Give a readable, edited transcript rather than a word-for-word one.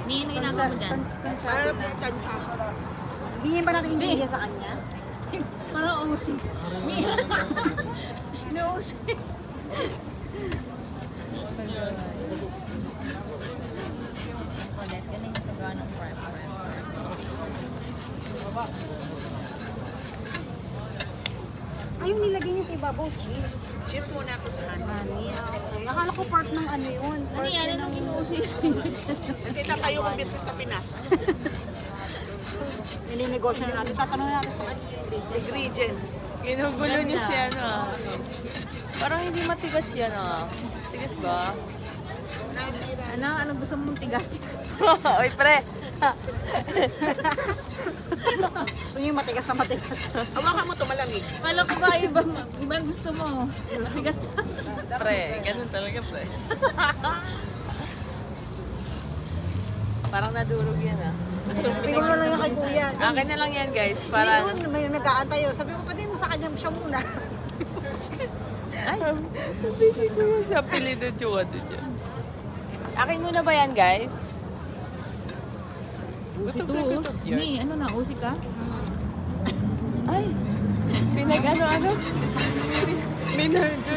May ginagawa mo dyan. Parang may tansya. Bigyan ba natin ingredients sa kanya? Parang usi. May nausi. Ulit, ganun yung paggawa ng prep. Ay, yung nilagay niyo sa ibabaw, cheese. Cheese muna ako sa ano. Honey, okay. Akala ko part ng ano yun. Ano Part yan? yun Anong ng... inuusi? Hindi na tayo kung business sa Pinas. Nilinegosyo na natin. Tatanungin natin sa kanya yung ingredients. Ingredients. Ginugulo niyo si ano ah. Parang hindi matigas yan ah. Tigas ba? Nasira. Ano gusto mong tigas? Oy pre! Gusto niyo yung matigas na matigas. Hawakan mo ito malamig. Kala ko ba ibang gusto mo? Tigas na. Pre, ganun talaga pre. Parang nadurog yan ah. Sabi ko na lang yung kay Kuya. Akin na lang yan guys. Hindi Para doon, may nag-aantay yun. Sabi ko, pati mo sa kanya siya muna. Ay, Hindi ko yan sa apelido Chua dyan. Akin muna ba yan guys? usi Gutom to. na gutom yun. May ano na, usi ka? Ay! Pinag ano-ano? Minurder